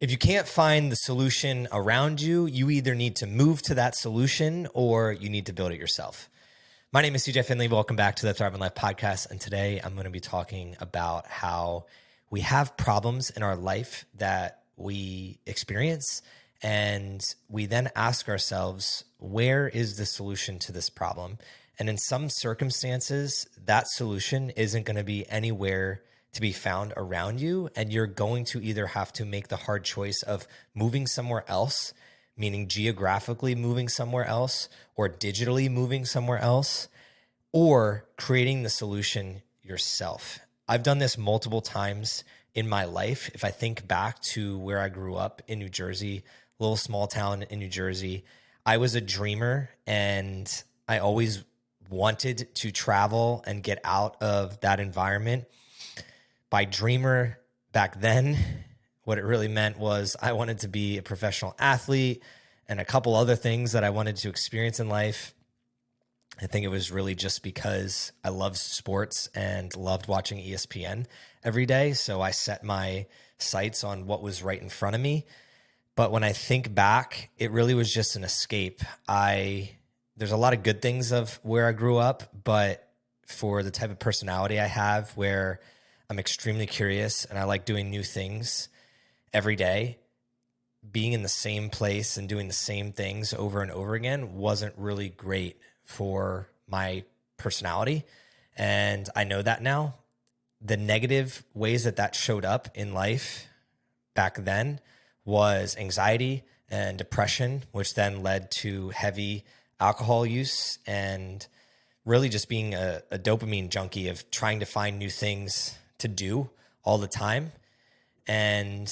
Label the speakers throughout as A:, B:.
A: If you can't find the solution around you, you either need to move to that solution or you need to build it yourself. My name is CJ Finley. Welcome back to the Thrive in Life podcast. And today I'm going to be talking about how we have problems in our life that we experience. And we then ask ourselves, where is the solution to this problem? And in some circumstances, that solution isn't going to be anywhere to be found around you. And you're going to either have to make the hard choice of moving somewhere else, meaning geographically moving somewhere else or digitally moving somewhere else, or creating the solution yourself. I've done this multiple times in my life. If I think back to where I grew up in New Jersey, a little small town in New Jersey, I was a dreamer and I always wanted to travel and get out of that environment. By dreamer back then, what it really meant was I wanted to be a professional athlete and a couple other things that I wanted to experience in life. I think it was really just because I loved sports and loved watching ESPN every day. So I set my sights on what was right in front of me. But when I think back, it really was just an escape. There's a lot of good things of where I grew up, but for the type of personality I have where I'm extremely curious and I like doing new things every day, being in the same place and doing the same things over and over again wasn't really great for my personality. And I know that now. The negative ways that showed up in life back then was anxiety and depression, which then led to heavy alcohol use and really just being a dopamine junkie of trying to find new things to do all the time. And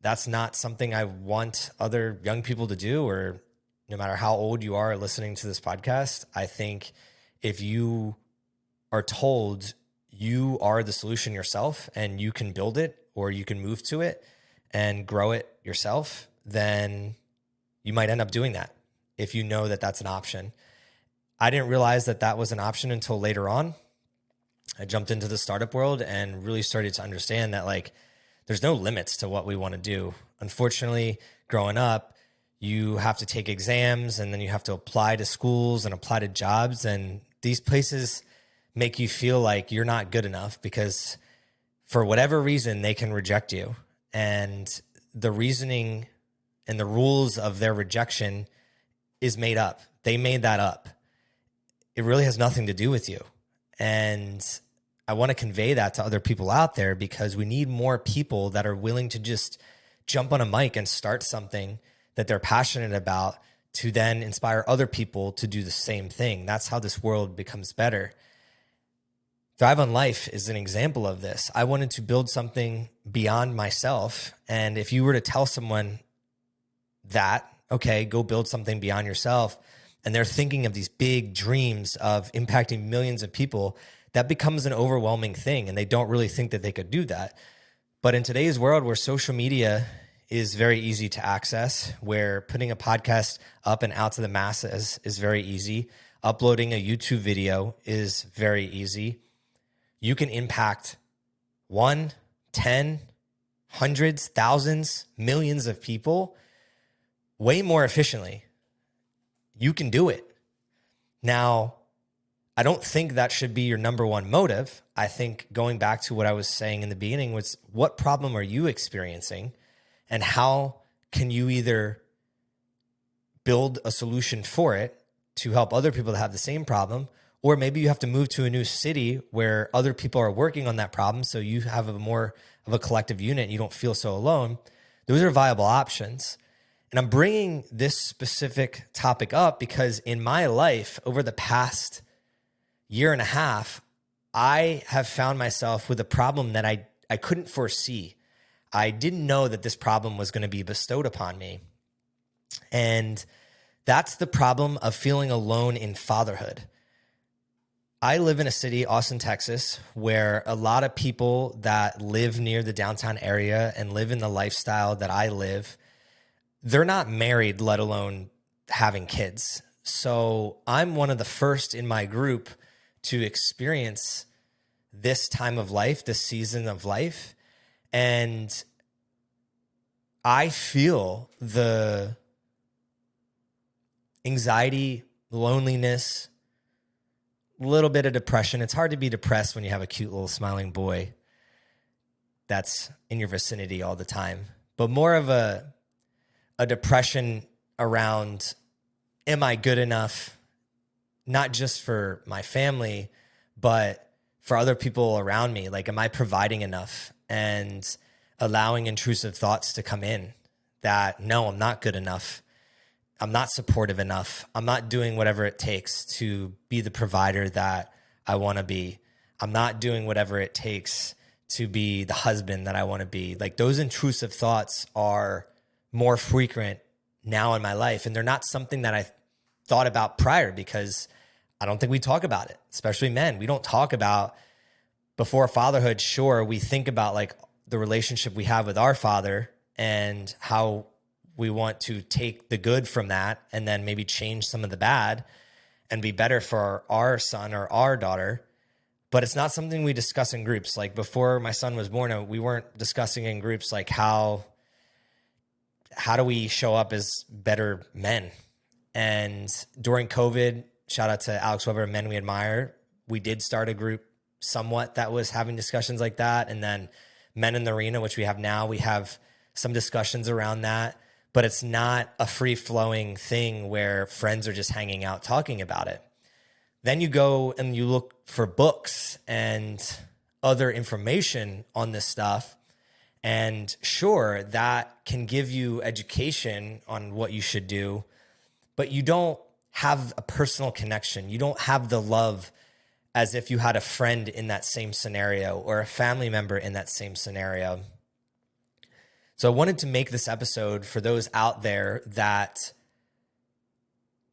A: that's not something I want other young people to do, or no matter how old you are listening to this podcast. I think if you are told you are the solution yourself and you can build it or you can move to it and grow it yourself, then you might end up doing that if you know that that's an option. I didn't realize that that was an option until later on. I jumped into the startup world and really started to understand that there's no limits to what we want to do. Unfortunately, growing up, you have to take exams and then you have to apply to schools and apply to jobs. And these places make you feel like you're not good enough because for whatever reason, they can reject you. And the reasoning and the rules of their rejection is made up. They made that up. It really has nothing to do with you. And I want to convey that to other people out there because we need more people that are willing to just jump on a mic and start something that they're passionate about to then inspire other people to do the same thing. That's how this world becomes better. Thrive on Life is an example of this. I wanted to build something beyond myself. And if you were to tell someone that, okay, go build something beyond yourself, and they're thinking of these big dreams of impacting millions of people, that becomes an overwhelming thing. And they don't really think that they could do that. But in today's world where social media is very easy to access, where putting a podcast up and out to the masses is very easy, uploading a YouTube video is very easy, you can impact 1, 10, hundreds, thousands, millions of people way more efficiently. You can do it. Now, I don't think that should be your number one motive. I think going back to what I was saying in the beginning was, what problem are you experiencing and how can you either build a solution for it to help other people that have the same problem, or maybe you have to move to a new city where other people are working on that problem so you have a more of a collective unit and you don't feel so alone. Those are viable options. And I'm bringing this specific topic up because in my life over the past year and a half, I have found myself with a problem that I couldn't foresee. I didn't know that this problem was going to be bestowed upon me. And that's the problem of feeling alone in fatherhood. I live in a city, Austin, Texas, where a lot of people that live near the downtown area and live in the lifestyle that I live, they're not married, let alone having kids. So I'm one of the first in my group to experience this time of life, this season of life. And I feel the anxiety, loneliness, a little bit of depression. It's hard to be depressed when you have a cute little smiling boy that's in your vicinity all the time, but more of a depression around, am I good enough? Not just for my family, but for other people around me. Like, am I providing enough? And allowing intrusive thoughts to come in that, no, I'm not good enough. I'm not supportive enough. I'm not doing whatever it takes to be the provider that I want to be. I'm not doing whatever it takes to be the husband that I want to be. Like, those intrusive thoughts are more frequent now in my life. And they're not something that I thought about prior, because I don't think we talk about it, especially men. We don't talk about, before fatherhood. Sure, we think about like the relationship we have with our father and how we want to take the good from that and then maybe change some of the bad and be better for our son or our daughter. But it's not something we discuss in groups. Like, before my son was born, we weren't discussing in groups like how do we show up as better men. And during COVID, shout out to Alex Weber, Men We Admire, we did start a group somewhat that was having discussions like that. And then Men in the Arena, which we have now, we have some discussions around that, but it's not a free flowing thing where friends are just hanging out talking about it. Then you go and you look for books and other information on this stuff. And sure, that can give you education on what you should do, but you don't have a personal connection. You don't have the love as if you had a friend in that same scenario or a family member in that same scenario. So I wanted to make this episode for those out there that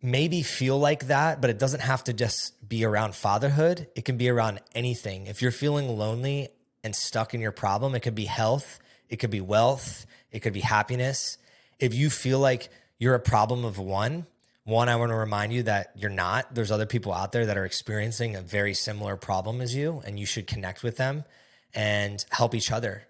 A: maybe feel like that, but it doesn't have to just be around fatherhood. It can be around anything. If you're feeling lonely and stuck in your problem, it could be health, it could be wealth, it could be happiness. If you feel like you're a problem of one, I want to remind you that you're not. There's other people out there that are experiencing a very similar problem as you, and you should connect with them and help each other.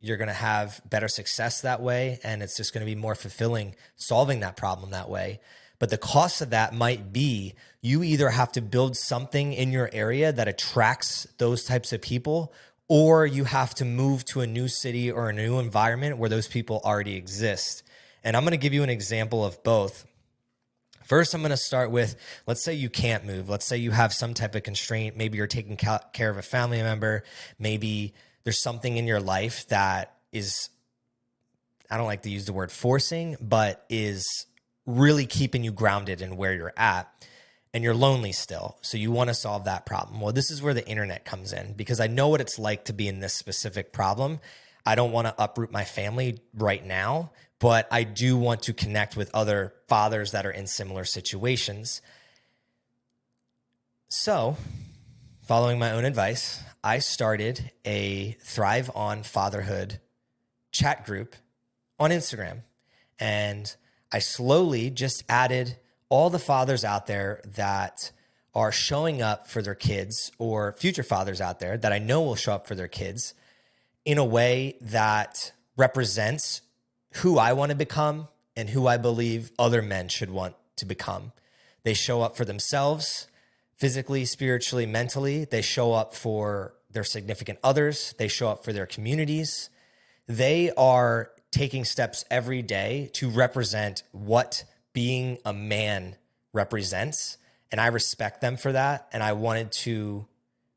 A: You're going to have better success that way, and it's just going to be more fulfilling solving that problem that way. But the cost of that might be you either have to build something in your area that attracts those types of people, or you have to move to a new city or a new environment where those people already exist. And I'm going to give you an example of both. First, I'm going to start with, let's say you can't move. Let's say you have some type of constraint. Maybe you're taking care of a family member. Maybe there's something in your life that is, I don't like to use the word forcing, but is really keeping you grounded in where you're at, and you're lonely still. So you want to solve that problem. Well, this is where the internet comes in, because I know what it's like to be in this specific problem. I don't want to uproot my family right now, but I do want to connect with other fathers that are in similar situations. So, following my own advice, I started a Thrive on Fatherhood chat group on Instagram. And I slowly just added all the fathers out there that are showing up for their kids, or future fathers out there that I know will show up for their kids in a way that represents who I want to become and who I believe other men should want to become. They show up for themselves, physically, spiritually, mentally. They show up for their significant others. They show up for their communities. They are taking steps every day to represent what being a man represents. And I respect them for that. And I wanted to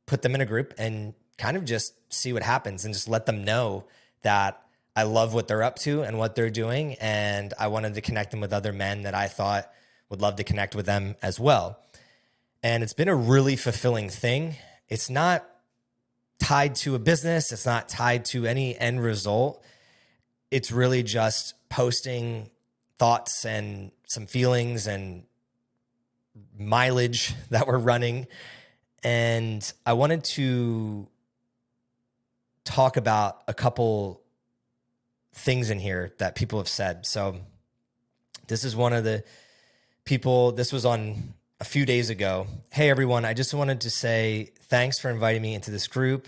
A: put them in a group and kind of just see what happens and just let them know that I love what they're up to and what they're doing. And I wanted to connect them with other men that I thought would love to connect with them as well. And it's been a really fulfilling thing. It's not tied to a business. It's not tied to any end result. It's really just posting thoughts and some feelings and mileage that we're running. And I wanted to talk about a couple things in here that people have said. So this is one of the people, this was on a few days ago. Hey, everyone, I just wanted to say thanks for inviting me into this group.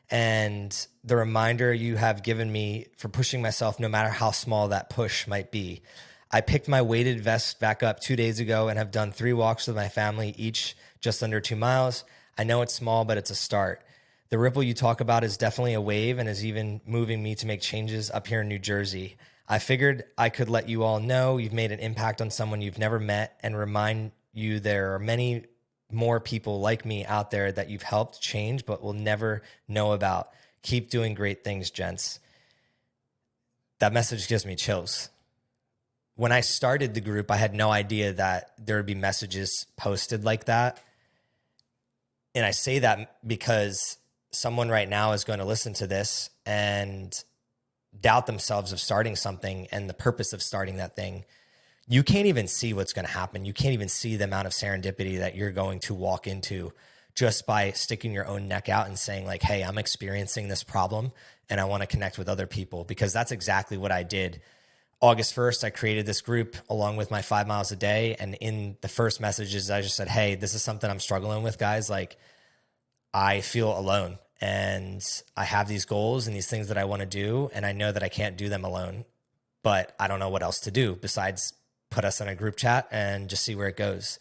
A: And the reminder you have given me for pushing myself, no matter how small that push might be. I picked my weighted vest back up 2 days ago and have done 3 walks with my family, each just under 2 miles. I know it's small, but it's a start. The ripple you talk about is definitely a wave and is even moving me to make changes up here in New Jersey. I figured I could let you all know you've made an impact on someone you've never met and remind you there are many more people like me out there that you've helped change but will never know about. Keep doing great things, gents. That message gives me chills. When I started the group, I had no idea that there would be messages posted like that. And I say that because someone right now is going to listen to this and doubt themselves of starting something and the purpose of starting that thing. You can't even see what's going to happen. You can't even see the amount of serendipity that you're going to walk into just by sticking your own neck out and saying like, hey, I'm experiencing this problem and I want to connect with other people, because that's exactly what I did. August 1st, I created this group along with my 5 miles a day. And in the first messages, I just said, hey, this is something I'm struggling with, guys. Like, I feel alone and I have these goals and these things that I want to do. And I know that I can't do them alone, but I don't know what else to do besides put us in a group chat and just see where it goes.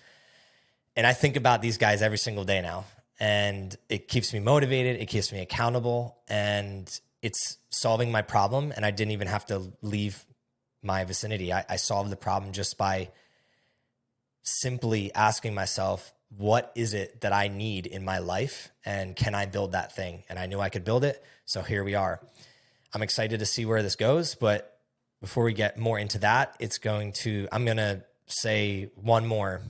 A: And I think about these guys every single day now, and it keeps me motivated. It keeps me accountable, and it's solving my problem. And I didn't even have to leave my vicinity. I solved the problem just by simply asking myself, what is it that I need in my life? And can I build that thing? And I knew I could build it. So here we are. I'm excited to see where this goes. But before we get more into that, I'm going to say one more.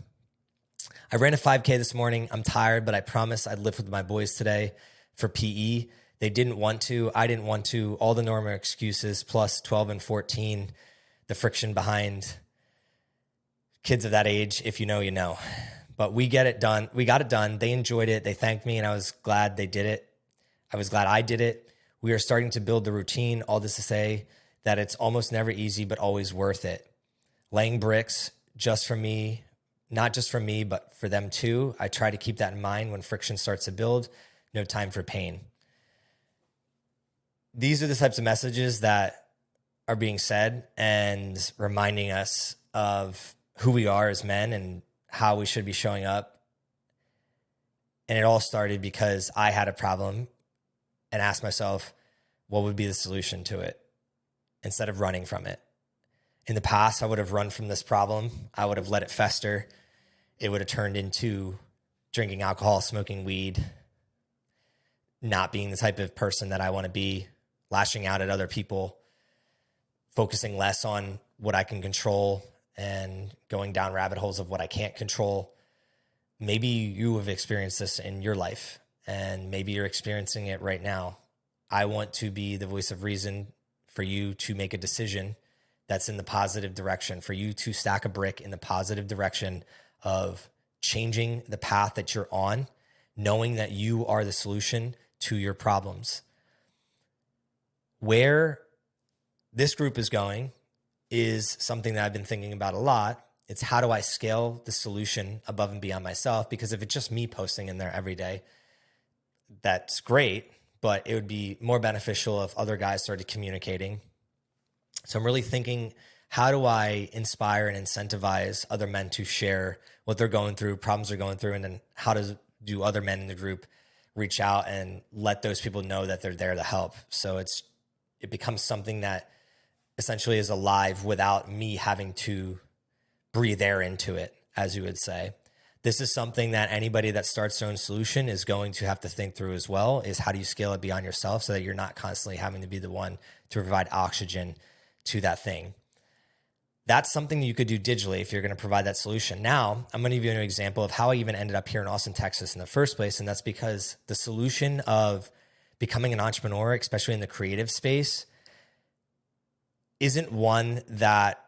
A: I ran a 5K this morning. I'm tired, but I promised I'd lift with my boys today for PE. They didn't want to. I didn't want to. All the normal excuses, plus 12 and 14, the friction behind kids of that age. If you know, you know. But we get it done. We got it done. They enjoyed it. They thanked me, and I was glad they did it. I was glad I did it. We are starting to build the routine. All this to say that it's almost never easy, but always worth it. Laying bricks just for me, not just for me, but for them too. I try to keep that in mind when friction starts to build. No time for pain. These are the types of messages that are being said and reminding us of who we are as men and how we should be showing up. And it all started because I had a problem and asked myself, what would be the solution to it instead of running from it? In the past, I would have run from this problem. I would have let it fester. It would have turned into drinking alcohol, smoking weed, not being the type of person that I want to be, lashing out at other people, focusing less on what I can control and going down rabbit holes of what I can't control. Maybe you have experienced this in your life, and maybe you're experiencing it right now. I want to be the voice of reason for you to make a decision that's in the positive direction, for you to stack a brick in the positive direction of changing the path that you're on, knowing that you are the solution to your problems. Where this group is going is something that I've been thinking about a lot. It's how do I scale the solution above and beyond myself? Because if it's just me posting in there every day, that's great, but it would be more beneficial if other guys started communicating. So I'm really thinking, how do I inspire and incentivize other men to share what they're going through, problems they're going through, and then how do other men in the group reach out and let those people know that they're there to help? So it becomes something that essentially is alive without me having to breathe air into it, as you would say. This is something that anybody that starts their own solution is going to have to think through as well, is how do you scale it beyond yourself so that you're not constantly having to be the one to provide oxygen to that thing. That's something you could do digitally if you're going to provide that solution. Now, I'm going to give you an example of how I even ended up here in Austin, Texas in the first place. And that's because the solution of becoming an entrepreneur, especially in the creative space, isn't one that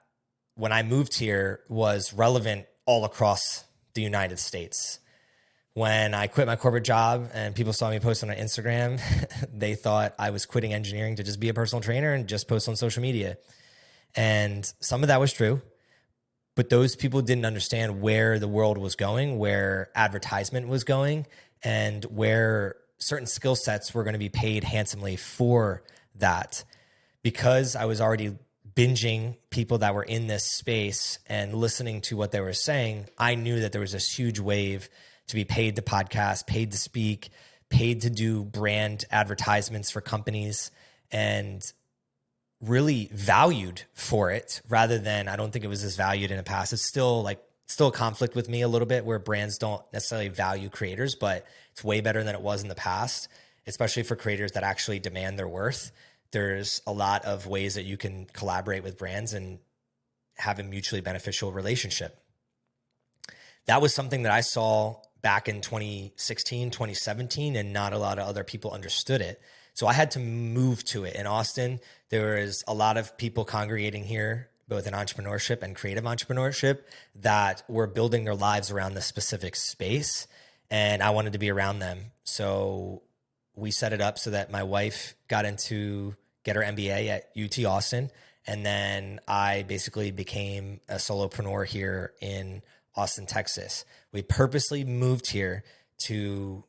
A: when I moved here was relevant all across the United States. When I quit my corporate job and people saw me posting on Instagram, they thought I was quitting engineering to just be a personal trainer and just post on social media. And some of that was true, but those people didn't understand where the world was going, where advertisement was going, and where certain skill sets were going to be paid handsomely for that. Because I was already binging people that were in this space and listening to what they were saying, I knew that there was this huge wave to be paid to podcast, paid to speak, paid to do brand advertisements for companies, and really valued for it rather than, I don't think it was as valued in the past. It's still a conflict with me a little bit where brands don't necessarily value creators, but it's way better than it was in the past, especially for creators that actually demand their worth. There's a lot of ways that you can collaborate with brands and have a mutually beneficial relationship. That was something that I saw back in 2016, 2017, and not a lot of other people understood it. So I had to move to it. In Austin, there was a lot of people congregating here, both in entrepreneurship and creative entrepreneurship, that were building their lives around this specific space. And I wanted to be around them. So we set it up so that my wife got her MBA at UT Austin. And then I basically became a solopreneur here in Austin, Texas. We purposely moved here to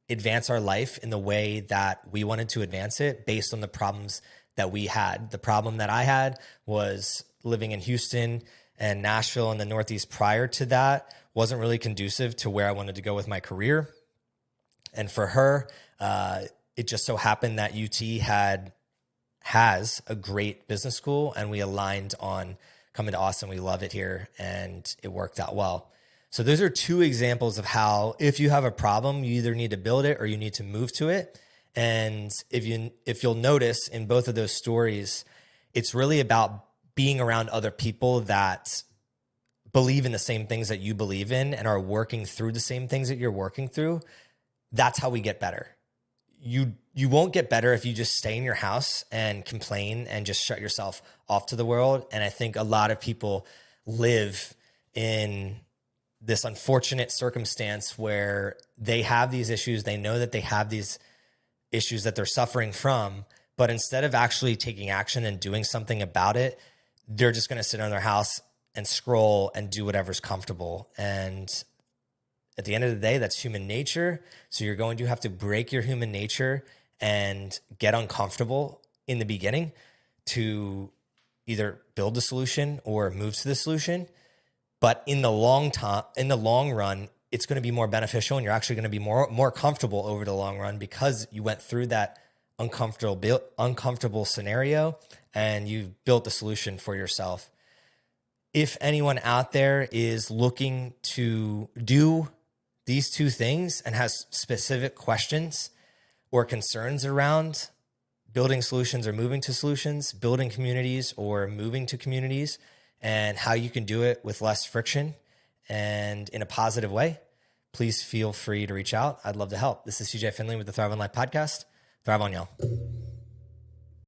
A: advance our life in the way that we wanted to advance it based on the problems that we had. The problem that I had was living in Houston and Nashville in the Northeast prior to that wasn't really conducive to where I wanted to go with my career. And for her, it just so happened that UT has a great business school, and we aligned on coming to Austin. We love it here, and it worked out well. So those are two examples of how, if you have a problem, you either need to build it or you need to move to it. And if you'll notice in both of those stories, it's really about being around other people that believe in the same things that you believe in and are working through the same things that you're working through. That's how we get better. You won't get better if you just stay in your house and complain and just shut yourself off to the world. And I think a lot of people live in this unfortunate circumstance where they have these issues. They know that they have these issues that they're suffering from, but instead of actually taking action and doing something about it, they're just going to sit in their house and scroll and do whatever's comfortable. And at the end of the day, that's human nature. So you're going to have to break your human nature and get uncomfortable in the beginning to either build the solution or move to the solution. But in the long run, it's going to be more beneficial, and you're actually going to be more comfortable over the long run because you went through that uncomfortable scenario and you've built the solution for yourself. If anyone out there is looking to do these two things and has specific questions or concerns around building solutions or moving to solutions, building communities or moving to communities, and how you can do it with less friction and in a positive way, please feel free to reach out. I'd love to help. This is CJ Finley with the Thrive on Life podcast. Thrive on, y'all.